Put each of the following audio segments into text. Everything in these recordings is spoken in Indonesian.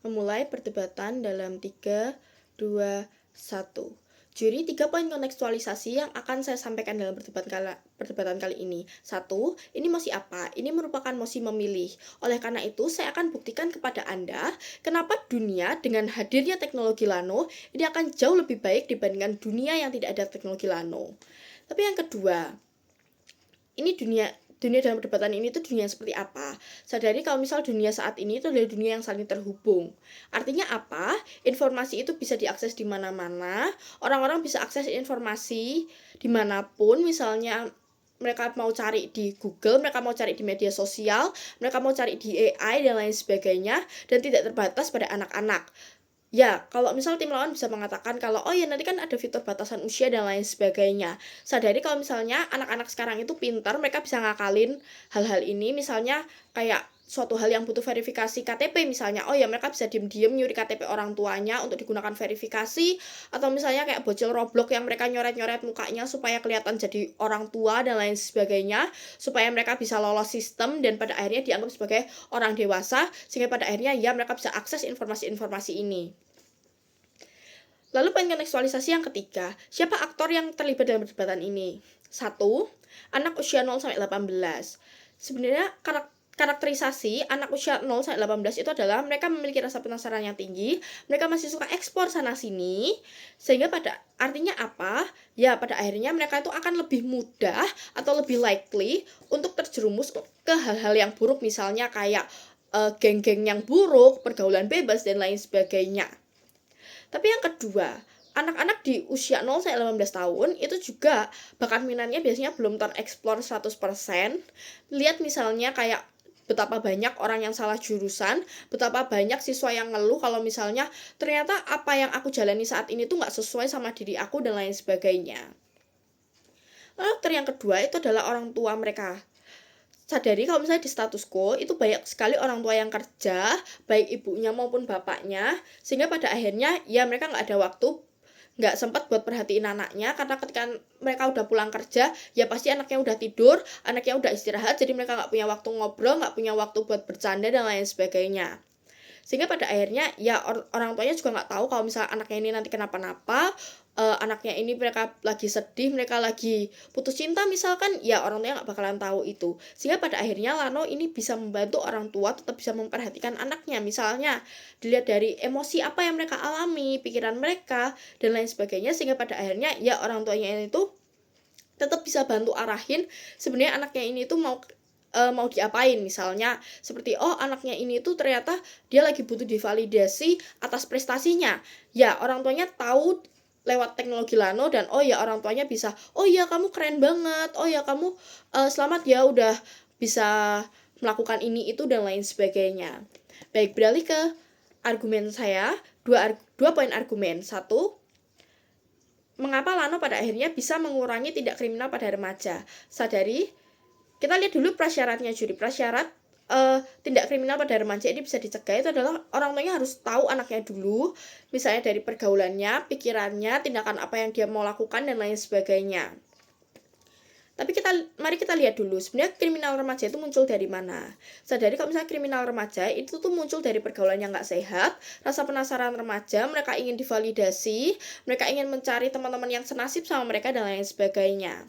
Memulai perdebatan dalam 3, 2, 1. Juri 3 poin kontekstualisasi yang akan saya sampaikan dalam perdebatan kali ini. 1. Ini mosi apa? Ini merupakan mosi memilih. Oleh karena itu, saya akan buktikan kepada Anda kenapa dunia dengan hadirnya teknologi nano ini akan jauh lebih baik dibandingkan dunia yang tidak ada teknologi nano. Tapi yang kedua, ini dunia dalam perdebatan ini tuh dunia seperti apa? Sadari kalau misal dunia saat ini itu adalah dunia yang saling terhubung. Artinya apa? Informasi itu bisa diakses di mana-mana. Orang-orang bisa akses informasi dimanapun. Misalnya mereka mau cari di Google, mereka mau cari di media sosial, mereka mau cari di AI dan lain sebagainya, dan tidak terbatas pada anak-anak. Ya, kalau misal tim lawan bisa mengatakan kalau, oh ya nanti kan ada fitur batasan usia dan lain sebagainya. Sadari kalau misalnya anak-anak sekarang itu pintar, mereka bisa ngakalin hal-hal ini, misalnya kayak suatu hal yang butuh verifikasi KTP misalnya, oh ya mereka bisa diem-diem nyuri KTP orang tuanya untuk digunakan verifikasi, atau misalnya kayak bocil Roblox yang mereka nyoret-nyoret mukanya supaya kelihatan jadi orang tua dan lain sebagainya, supaya mereka bisa lolos sistem dan pada akhirnya dianggap sebagai orang dewasa, sehingga pada akhirnya ya mereka bisa akses informasi-informasi ini. Lalu poin kontekstualisasi yang ketiga, siapa aktor yang terlibat dalam perdebatan ini? 1. Anak usia 0-18. Sebenarnya karakterisasi anak usia 0-18 itu adalah mereka memiliki rasa penasaran yang tinggi, mereka masih suka eksplor sana-sini, sehingga pada artinya apa? Ya, pada akhirnya mereka itu akan lebih mudah atau lebih likely untuk terjerumus ke hal-hal yang buruk, misalnya kayak geng-geng yang buruk, pergaulan bebas, dan lain sebagainya. Tapi yang kedua, anak-anak di usia 0-18 tahun itu juga bakat minatnya biasanya belum tereksplor 100%. Lihat misalnya kayak betapa banyak orang yang salah jurusan, betapa banyak siswa yang ngeluh kalau misalnya ternyata apa yang aku jalani saat ini tuh nggak sesuai sama diri aku dan lain sebagainya. Lalu faktor yang kedua itu adalah orang tua mereka. Sadari kalau misalnya di status quo itu banyak sekali orang tua yang kerja, baik ibunya maupun bapaknya, sehingga pada akhirnya ya mereka nggak ada waktu, nggak sempat buat perhatiin anaknya, karena ketika mereka udah pulang kerja, ya pasti anaknya udah tidur, anaknya udah istirahat, jadi mereka nggak punya waktu ngobrol, nggak punya waktu buat bercanda dan lain sebagainya. Sehingga pada akhirnya ya orang tuanya juga nggak tahu kalau misalnya anaknya ini nanti kenapa-napa, anaknya ini mereka lagi sedih, mereka lagi putus cinta misalkan, ya orang tuanya nggak bakalan tahu itu. Sehingga pada akhirnya Lano ini bisa membantu orang tua tetap bisa memperhatikan anaknya. Misalnya dilihat dari emosi apa yang mereka alami, pikiran mereka, dan lain sebagainya, sehingga pada akhirnya ya orang tuanya ini tuh tetap bisa bantu arahin sebenarnya anaknya ini tuh mau diapain, misalnya seperti oh anaknya ini tuh ternyata dia lagi butuh divalidasi atas prestasinya, ya orang tuanya tahu lewat teknologi nano, dan oh ya orang tuanya bisa, oh ya kamu keren banget, oh ya kamu selamat ya udah bisa melakukan ini itu dan lain sebagainya. Baik, beralih ke argumen saya, dua poin argumen. 1, mengapa nano pada akhirnya bisa mengurangi tindak kriminal pada remaja? Sadari, kita lihat dulu prasyaratnya juri. Prasyarat tindak kriminal pada remaja ini bisa dicegah itu adalah orang tuanya harus tahu anaknya dulu, misalnya dari pergaulannya, pikirannya, tindakan apa yang dia mau lakukan, dan lain sebagainya. Tapi mari kita lihat dulu, sebenarnya kriminal remaja itu muncul dari mana? Sadari kalau misalnya kriminal remaja itu tuh muncul dari pergaulan yang nggak sehat, rasa penasaran remaja, mereka ingin divalidasi, mereka ingin mencari teman-teman yang senasib sama mereka, dan lain sebagainya.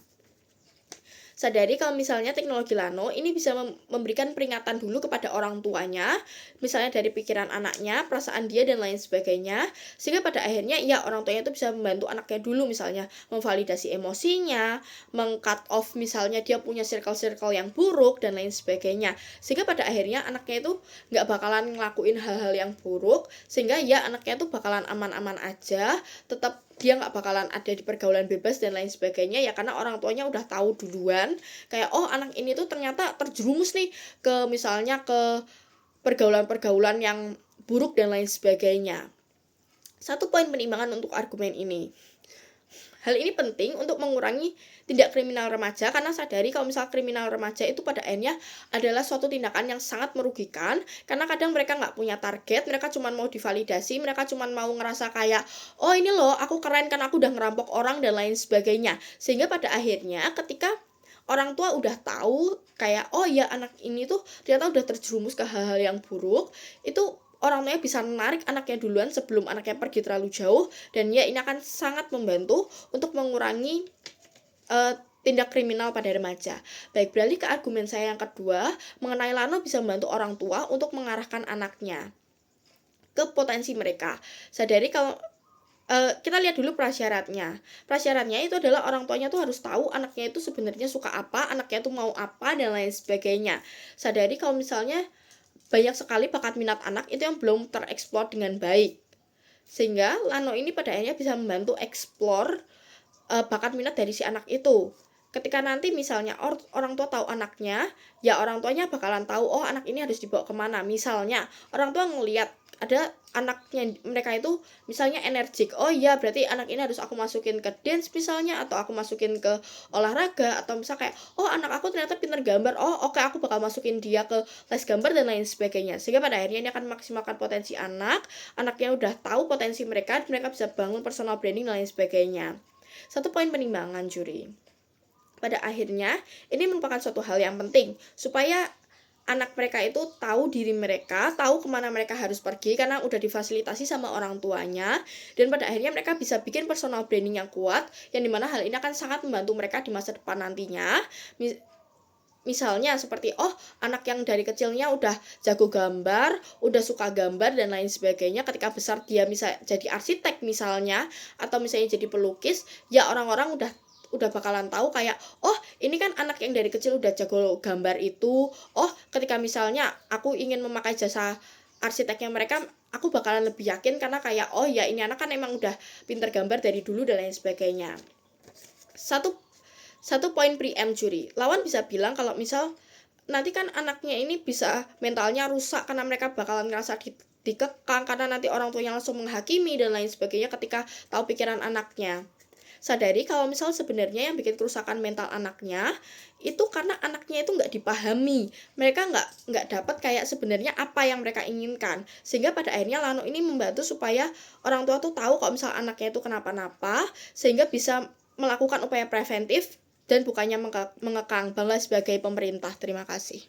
Sadari kalau misalnya teknologi nano ini bisa memberikan peringatan dulu kepada orang tuanya, misalnya dari pikiran anaknya, perasaan dia, dan lain sebagainya, sehingga pada akhirnya ya orang tuanya itu bisa membantu anaknya dulu, misalnya memvalidasi emosinya, meng-cut off misalnya dia punya circle-circle yang buruk, dan lain sebagainya, sehingga pada akhirnya anaknya itu nggak bakalan ngelakuin hal-hal yang buruk, sehingga ya anaknya itu bakalan aman-aman aja, tetap dia nggak bakalan ada di pergaulan bebas dan lain sebagainya, ya karena orang tuanya udah tahu duluan kayak oh anak ini tuh ternyata terjerumus nih ke misalnya ke pergaulan-pergaulan yang buruk dan lain sebagainya. 1 poin penimbangan untuk argumen ini. Hal ini penting untuk mengurangi tindak kriminal remaja, karena sadari kalau misal kriminal remaja itu pada akhirnya adalah suatu tindakan yang sangat merugikan, karena kadang mereka nggak punya target, mereka cuma mau divalidasi, mereka cuma mau ngerasa kayak oh ini loh aku keren kan aku udah ngerampok orang dan lain sebagainya, sehingga pada akhirnya ketika orang tua udah tahu kayak oh ya anak ini tuh ternyata udah terjerumus ke hal-hal yang buruk, itu orang tuanya bisa menarik anaknya duluan sebelum anaknya pergi terlalu jauh, dan ya ini akan sangat membantu untuk mengurangi tindak kriminal pada remaja. Baik, beralih ke argumen saya yang kedua, mengenai Lano bisa membantu orang tua untuk mengarahkan anaknya ke potensi mereka. Sadari kalau kita lihat dulu prasyaratnya. Prasyaratnya itu adalah orang tuanya tuh harus tahu anaknya itu sebenarnya suka apa, anaknya tuh mau apa, dan lain sebagainya. Sadari kalau misalnya banyak sekali bakat minat anak itu yang belum tereksplor dengan baik. Sehingga Lano ini pada akhirnya bisa membantu eksplor bakat minat dari si anak itu. Ketika nanti misalnya orang tua tahu anaknya, ya orang tuanya bakalan tahu, oh anak ini harus dibawa kemana. Misalnya orang tua ngelihat ada anaknya mereka itu misalnya energik, oh iya berarti anak ini harus aku masukin ke dance misalnya, atau aku masukin ke olahraga, atau misal kayak, oh anak aku ternyata pintar gambar, oh oke, aku bakal masukin dia ke les gambar dan lain sebagainya. Sehingga pada akhirnya ini akan memaksimalkan potensi anaknya udah tahu potensi mereka bisa bangun personal branding dan lain sebagainya. Satu poin penimbangan juri. Pada akhirnya, ini merupakan suatu hal yang penting, supaya anak mereka itu tahu diri mereka, tahu kemana mereka harus pergi, karena udah difasilitasi sama orang tuanya, dan pada akhirnya mereka bisa bikin personal branding yang kuat, yang dimana hal ini akan sangat membantu mereka di masa depan nantinya. Misalnya seperti, oh anak yang dari kecilnya udah jago gambar, udah suka gambar dan lain sebagainya, ketika besar dia bisa jadi arsitek misalnya, atau misalnya jadi pelukis, ya orang-orang udah bakalan tahu kayak, oh ini kan anak yang dari kecil udah jago gambar itu, oh ketika misalnya aku ingin memakai jasa arsiteknya mereka, aku bakalan lebih yakin karena kayak, oh ya ini anak kan emang udah pintar gambar dari dulu dan lain sebagainya. Satu poin preempt juri, lawan bisa bilang kalau misal nanti kan anaknya ini bisa mentalnya rusak karena mereka bakalan ngerasa dikekang karena nanti orang tuanya langsung menghakimi dan lain sebagainya ketika tahu pikiran anaknya. Sadari kalau misal sebenarnya yang bikin kerusakan mental anaknya itu karena anaknya itu nggak dipahami, mereka nggak dapat kayak sebenarnya apa yang mereka inginkan, sehingga pada akhirnya Lano ini membantu supaya orang tua tuh tahu kalau misal anaknya itu kenapa-napa, sehingga bisa melakukan upaya preventif dan bukannya mengekang. Bangga sebagai pemerintah. Terima kasih.